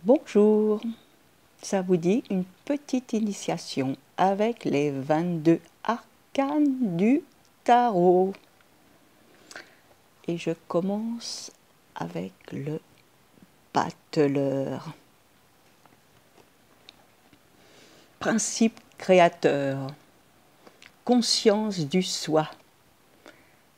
Bonjour, ça vous dit une petite initiation avec les 22 arcanes du tarot. Et je commence avec le battleur. Principe créateur, conscience du soi,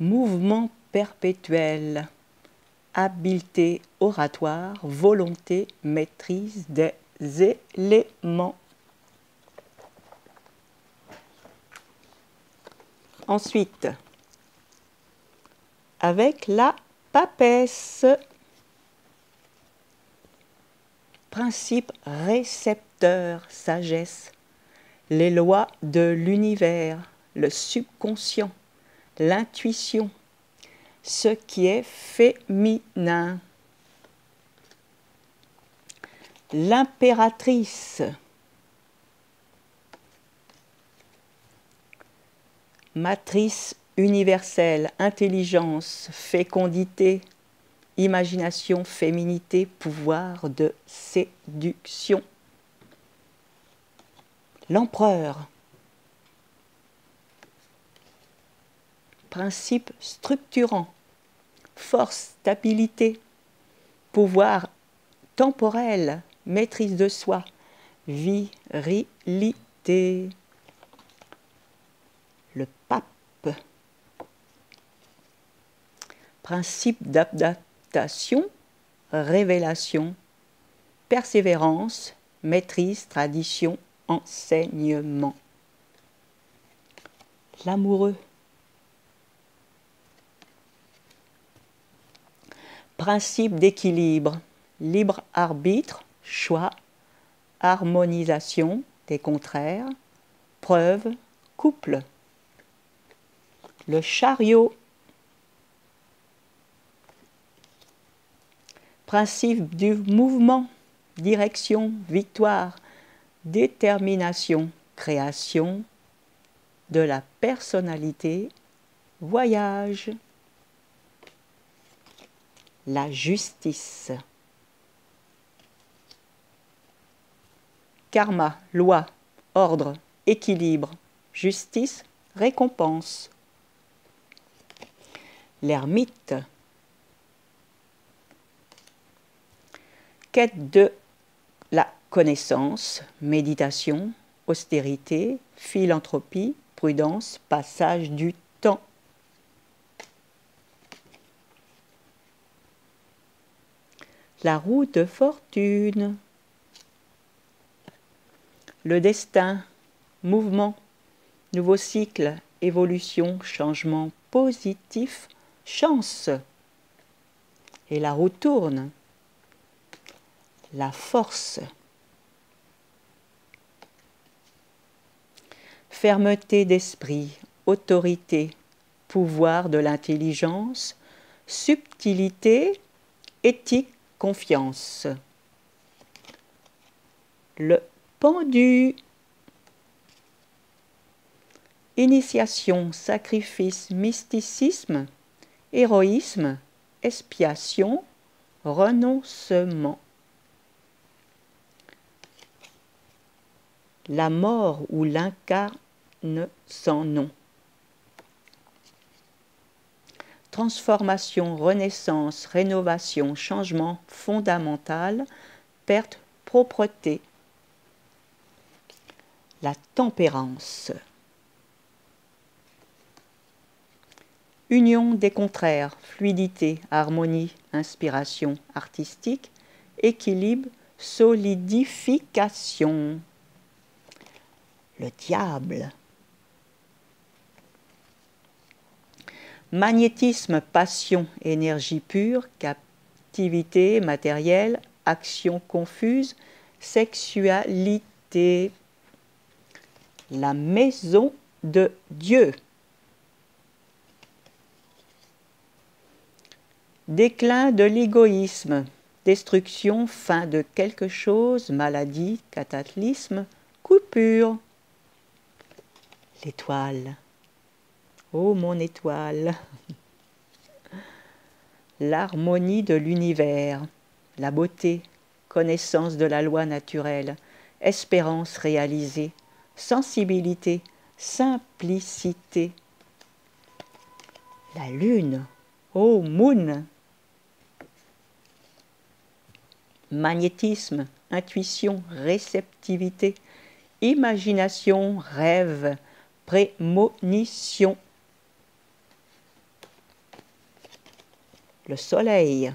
mouvement perpétuel, habileté oratoire, volonté, maîtrise des éléments. Ensuite, avec la papesse, principe récepteur, sagesse, les lois de l'univers, le subconscient, l'intuition, ce qui est féminin. L'impératrice, matrice universelle, intelligence, fécondité, imagination, féminité, pouvoir de séduction. L'empereur, principe structurant, force, stabilité, pouvoir temporel, maîtrise de soi, virilité. Le pape, principe d'adaptation, révélation, persévérance, maîtrise, tradition, enseignement. L'amoureux, principe d'équilibre, libre arbitre, choix, harmonisation des contraires, preuve, couple. Le chariot, principe du mouvement, direction, victoire, détermination, création de la personnalité, voyage. La justice, karma, loi, ordre, équilibre, justice, récompense. L'ermite, quête de la connaissance, méditation, austérité, philanthropie, prudence, passage du temps. La roue de fortune, le destin, mouvement, nouveau cycle, évolution, changement positif, chance. Et la roue tourne. La force, fermeté d'esprit, autorité, pouvoir de l'intelligence, subtilité, éthique, confiance. Le pendu, initiation, sacrifice, mysticisme, héroïsme, expiation, renoncement. La mort ou l'incarne sans nom. Transformation, renaissance, rénovation, changement fondamental, perte, propreté. La tempérance. Union des contraires, fluidité, harmonie, inspiration artistique, équilibre, solidification. Le diable. Magnétisme, passion, énergie pure, captivité matérielle, action confuse, sexualité. La maison de Dieu. Déclin de l'égoïsme, destruction, fin de quelque chose, maladie, cataclysme, coupure. L'étoile. Oh mon étoile. L'harmonie de l'univers, la beauté, connaissance de la loi naturelle, espérance réalisée, sensibilité, simplicité. La lune, oh moon. Magnétisme, intuition, réceptivité, imagination, rêve, prémonition. Le soleil.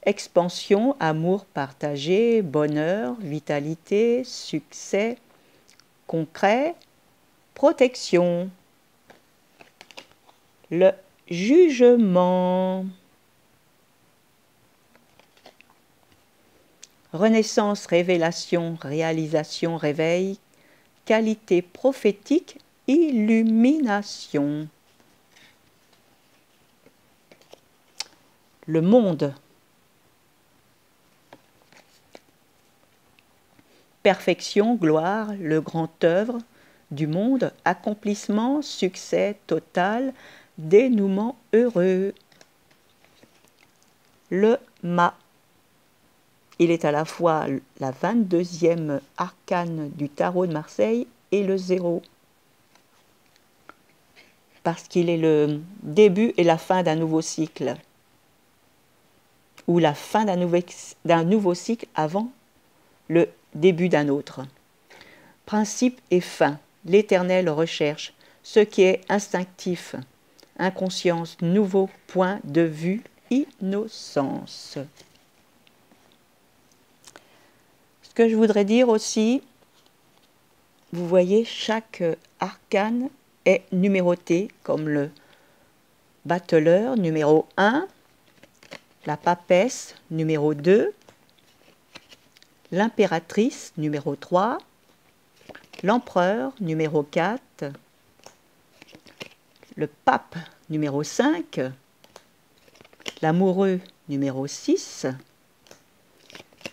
Expansion, amour partagé, bonheur, vitalité, succès, concret, protection. Le jugement. Renaissance, révélation, réalisation, réveil, qualité prophétique, illumination. Le monde. Perfection, gloire, le grand œuvre du monde, accomplissement, succès total, dénouement heureux. Le mât. Il est à la fois la 22e arcane du tarot de Marseille et le 0. Parce qu'il est le début et la fin d'un nouveau cycle. Ou la fin d'un nouveau cycle avant le début d'un autre. Principe et fin, l'éternelle recherche, ce qui est instinctif, inconscience, nouveau point de vue, innocence. Ce que je voudrais dire aussi, vous voyez, chaque arcane est numéroté, comme le battleur numéro 1, la papesse numéro 2, l'impératrice numéro 3, l'empereur numéro 4, le pape numéro 5, l'amoureux numéro 6,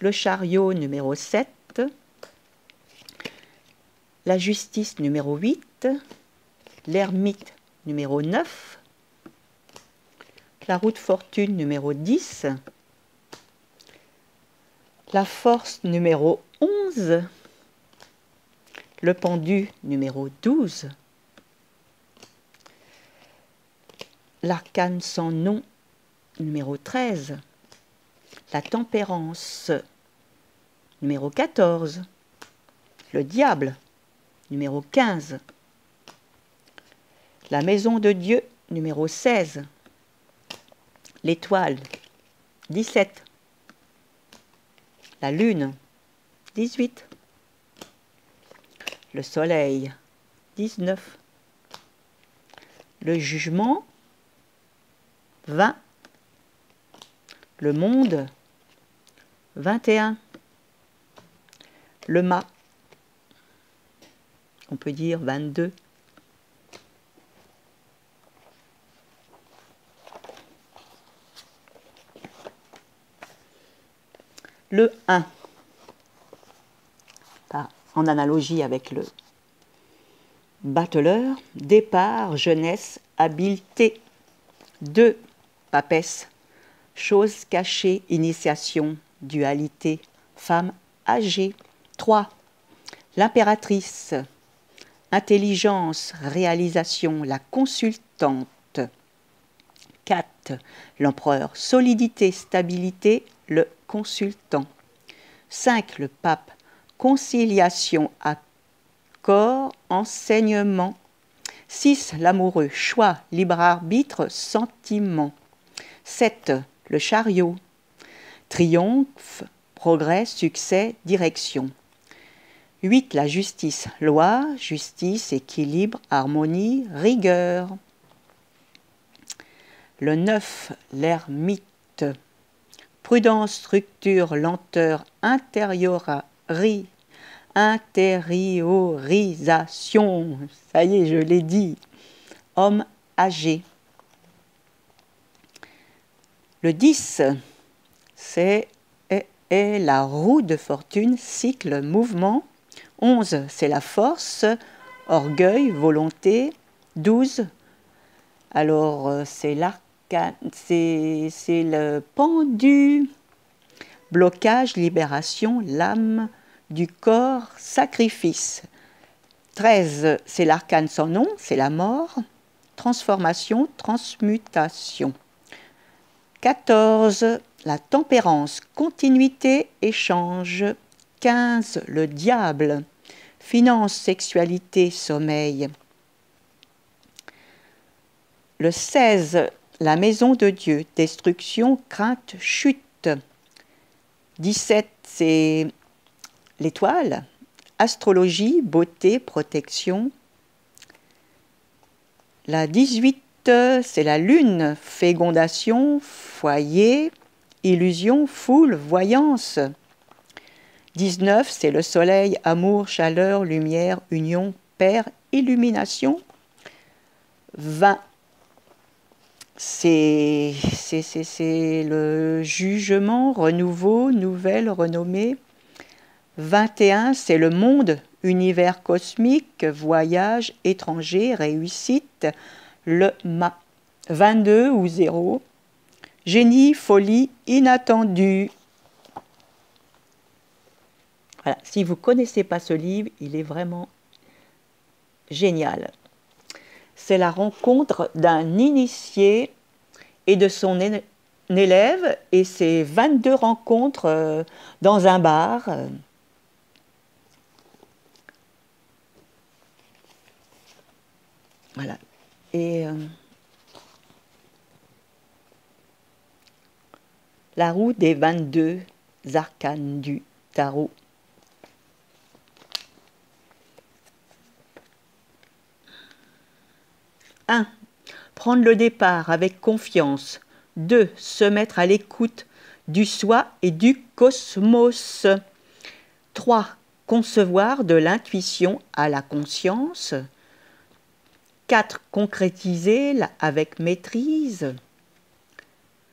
le chariot numéro 7, la justice numéro 8, l'ermite numéro 9, la roue de fortune numéro 10, la force numéro 11, le pendu numéro 12, l'arcane sans nom numéro 13, la tempérance numéro 14, le diable numéro 15, la maison de Dieu numéro 16, l'étoile 17, la lune 18, le soleil 19, le jugement 20, le monde 21, le mât, on peut dire 22. Le 1, en analogie avec le battleur, départ, jeunesse, habileté. 2, papesse, chose cachée, initiation, dualité, femme âgée. 3, l'impératrice, intelligence, réalisation, la consultante. 4, l'empereur, solidité, stabilité, le consultant. 5, le pape, conciliation, accord, enseignement. 6, l'amoureux, choix, libre arbitre, sentiment. 7, le chariot, triomphe, progrès, succès, direction. 8, la justice, loi, justice, équilibre, harmonie, rigueur. Le 9, l'ermite, prudence, structure, lenteur, intériorisation, ça y est, je l'ai dit, homme âgé. Le 10, c'est la roue de fortune, cycle, mouvement. 11, c'est la force, orgueil, volonté. 12, alors c'est l'arc arcane, c'est le pendu, blocage, libération, l'âme du corps, sacrifice. 13, c'est l'arcane sans nom, c'est la mort, transformation, transmutation. 14, la tempérance, continuité, échange. 15, le diable, finance, sexualité, sommeil. Le 16, la maison de Dieu, destruction, crainte, chute. 17, c'est l'étoile, astrologie, beauté, protection. La 18, c'est la lune, fécondation, foyer, illusion, foule, voyance. 19, c'est le soleil, amour, chaleur, lumière, union, père, illumination. 20, c'est le jugement, renouveau, nouvelle, renommée. 21, c'est le monde, univers cosmique, voyage, étranger, réussite, le ma. 22 ou 0, génie, folie, inattendu. Voilà. Si vous ne connaissez pas ce livre, il est vraiment génial. C'est la rencontre d'un initié et de son élève, et c'est 22 rencontres dans un bar. Voilà. Et la roue des 22 arcanes du tarot. Un, prendre le départ avec confiance. 2, se mettre à l'écoute du soi et du cosmos. 3, concevoir de l'intuition à la conscience. 4, concrétiser avec maîtrise.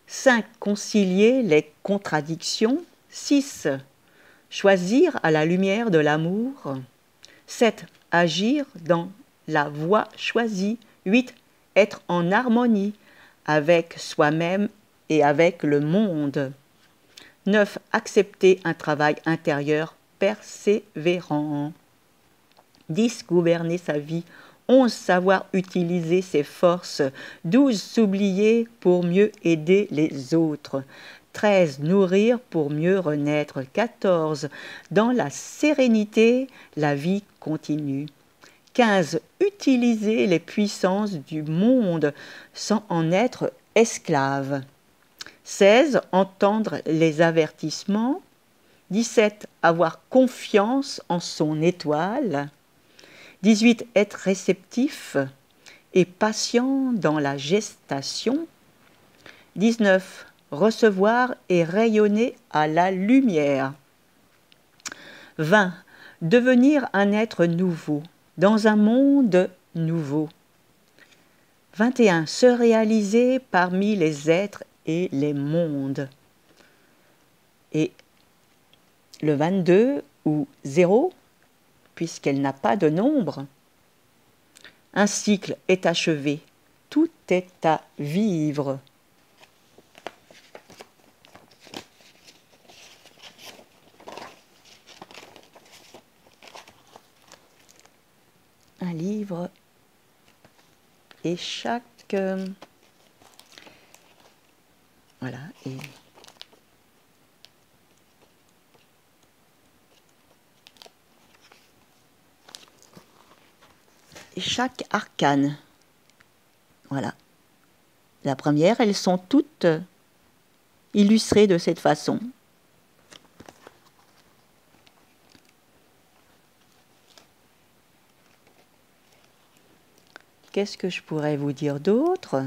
5, concilier les contradictions. 6, choisir à la lumière de l'amour. 7, agir dans la voie choisie. 8, être en harmonie avec soi-même et avec le monde. 9, accepter un travail intérieur persévérant. 10, gouverner sa vie. 11, savoir utiliser ses forces. 12, s'oublier pour mieux aider les autres. 13, nourrir pour mieux renaître. 14, dans la sérénité, la vie continue. 15, utiliser les puissances du monde sans en être esclave. 16, entendre les avertissements. 17, avoir confiance en son étoile. 18, être réceptif et patient dans la gestation. 19, recevoir et rayonner à la lumière. 20, devenir un être nouveau dans un monde nouveau. 21, se réaliser parmi les êtres et les mondes. Et le 22 ou 0, puisqu'elle n'a pas de nombre, un cycle est achevé, tout est à vivre. Un livre et chaque voilà et chaque arcane, voilà. La première, elles sont toutes illustrées de cette façon. Qu'est-ce que je pourrais vous dire d'autre ?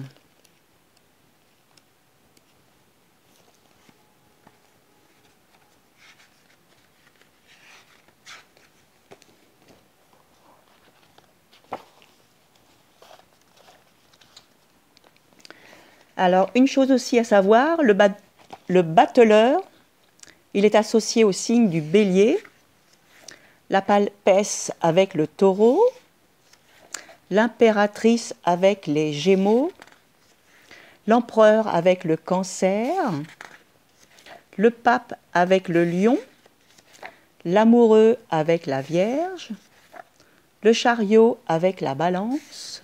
Alors, une chose aussi à savoir, le battleur, il est associé au signe du bélier, la palpesse avec le taureau, l'impératrice avec les gémeaux, l'empereur avec le Cancer, le pape avec le Lion, l'amoureux avec la Vierge, le chariot avec la Balance,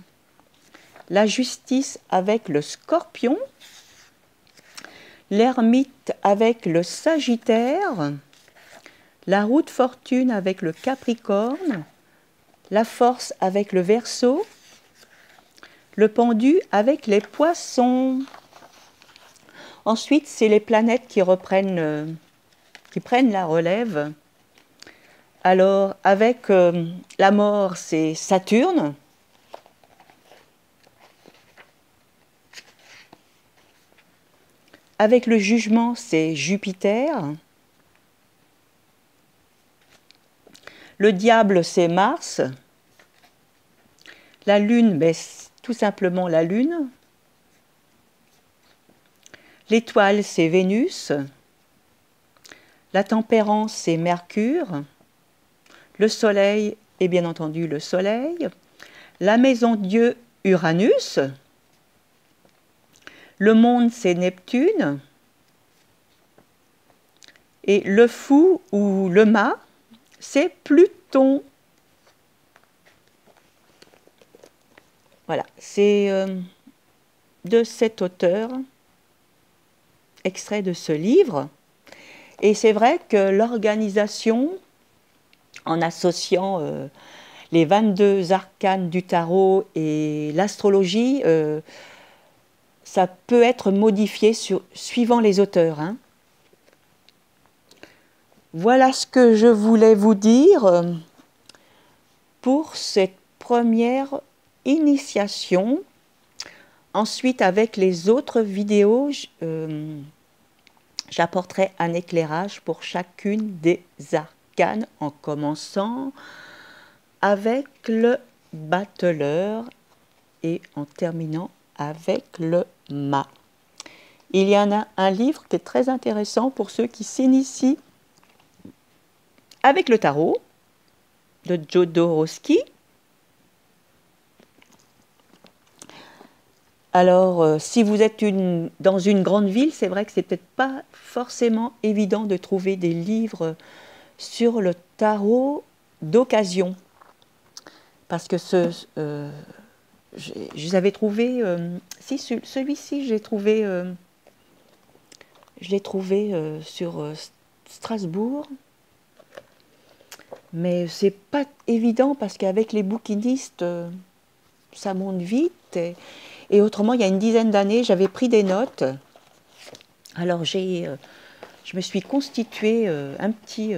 la justice avec le Scorpion, l'ermite avec le Sagittaire, la roue de fortune avec le Capricorne, la force avec le Verseau, le pendu avec les Poissons. Ensuite, c'est les planètes qui prennent la relève. Alors, avec la mort, c'est Saturne. Avec le jugement, c'est Jupiter. Le diable, c'est Mars. La lune, ben, c'est tout simplement la lune. L'étoile, c'est Vénus. La tempérance, c'est Mercure. Le soleil est bien entendu le soleil. La maison Dieu, Uranus. Le monde, c'est Neptune. Et le fou ou le mât, c'est Pluton. Voilà, c'est de cet auteur, extrait de ce livre. Et c'est vrai que l'organisation, en associant les 22 arcanes du tarot et l'astrologie, ça peut être modifié suivant les auteurs. Hein. Voilà ce que je voulais vous dire pour cette première initiation. Ensuite, avec les autres vidéos, j'apporterai un éclairage pour chacune des arcanes en commençant avec le battleur et en terminant avec le mât. Il y en a un livre qui est très intéressant pour ceux qui s'initient avec le tarot de Jodorowsky. Alors, si vous êtes dans une grande ville, c'est vrai que c'est peut-être pas forcément évident de trouver des livres sur le tarot d'occasion. Parce que je les avais trouvés... si, celui-ci, je l'ai trouvé sur Strasbourg. Mais c'est pas évident parce qu'avec les bouquinistes, ça monte vite. Et autrement, il y a une dizaine d'années, j'avais pris des notes. Alors, je me suis constitué un petit...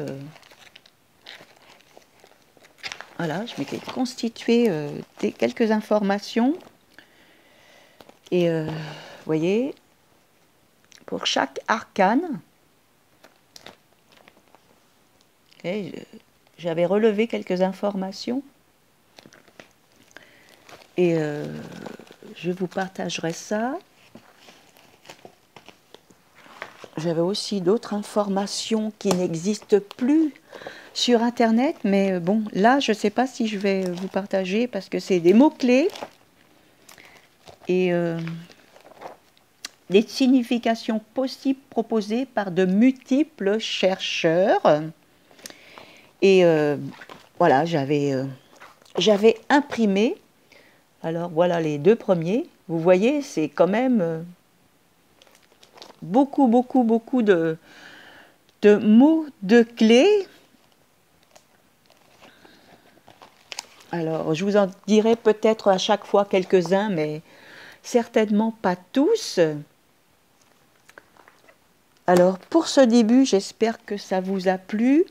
voilà, je m'étais constitué quelques informations. Et vous voyez, pour chaque arcane, j'avais relevé quelques informations. Et je vous partagerai ça. J'avais aussi d'autres informations qui n'existent plus sur Internet, mais bon, là, je ne sais pas si je vais vous partager parce que c'est des mots-clés et des significations possibles proposées par de multiples chercheurs. Et voilà, j'avais imprimé. Alors voilà les deux premiers. Vous voyez, c'est quand même beaucoup de mots, de clés. Alors, je vous en dirai peut-être à chaque fois quelques-uns, mais certainement pas tous. Alors, pour ce début, j'espère que ça vous a plu.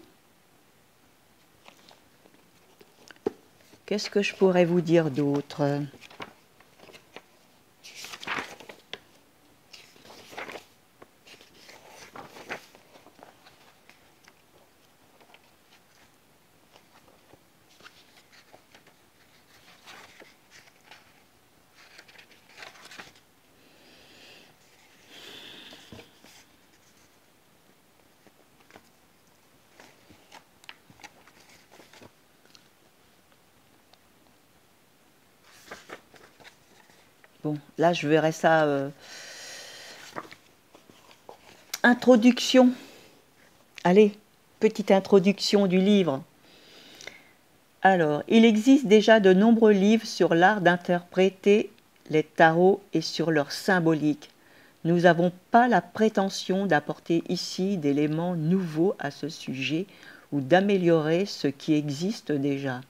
Qu'est-ce que je pourrais vous dire d'autre ? Bon, là, je verrai ça. Introduction. Allez, petite introduction du livre. Alors, il existe déjà de nombreux livres sur l'art d'interpréter les tarots et sur leur symbolique. Nous n'avons pas la prétention d'apporter ici d'éléments nouveaux à ce sujet ou d'améliorer ce qui existe déjà.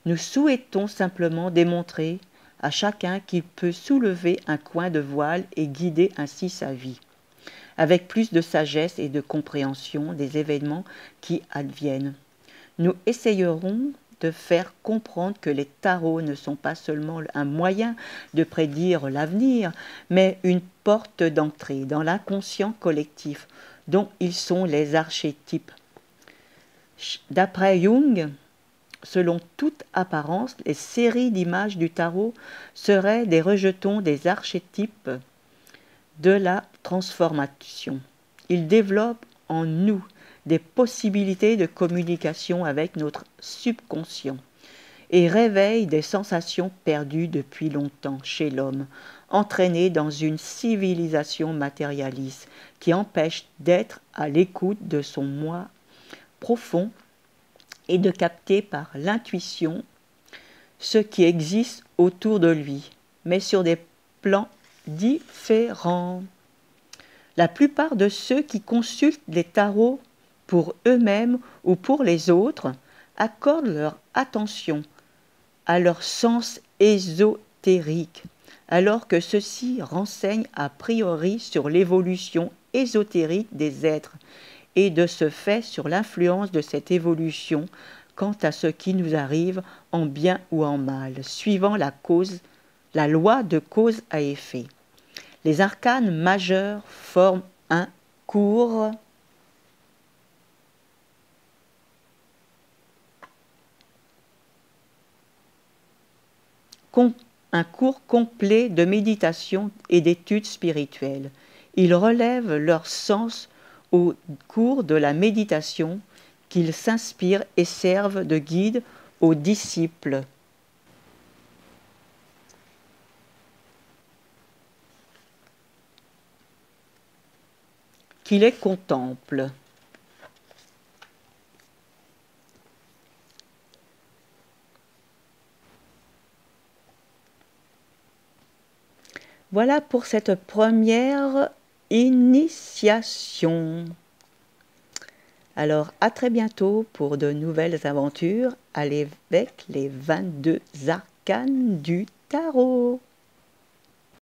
Nous souhaitons simplement démontrer à chacun qu'il peut soulever un coin de voile et guider ainsi sa vie, avec plus de sagesse et de compréhension des événements qui adviennent. Nous essayerons de faire comprendre que les tarots ne sont pas seulement un moyen de prédire l'avenir, mais une porte d'entrée dans l'inconscient collectif dont ils sont les archétypes. D'après Jung, selon toute apparence, les séries d'images du tarot seraient des rejetons des archétypes de la transformation. Ils développent en nous des possibilités de communication avec notre subconscient et réveillent des sensations perdues depuis longtemps chez l'homme, entraîné dans une civilisation matérialiste qui empêche d'être à l'écoute de son moi profond et de capter par l'intuition ce qui existe autour de lui, mais sur des plans différents. La plupart de ceux qui consultent les tarots pour eux-mêmes ou pour les autres accordent leur attention à leur sens ésotérique, alors que ceux-ci renseignent a priori sur l'évolution ésotérique des êtres et de ce fait sur l'influence de cette évolution quant à ce qui nous arrive en bien ou en mal, suivant la loi de cause à effet. Les arcanes majeurs forment un cours complet de méditation et d'études spirituelles. Ils relèvent leur sens au cours de la méditation, qu'ils s'inspirent et servent de guide aux disciples. Qui les contemplent. Voilà pour cette première initiation. Alors, à très bientôt pour de nouvelles aventures avec les 22 arcanes du tarot.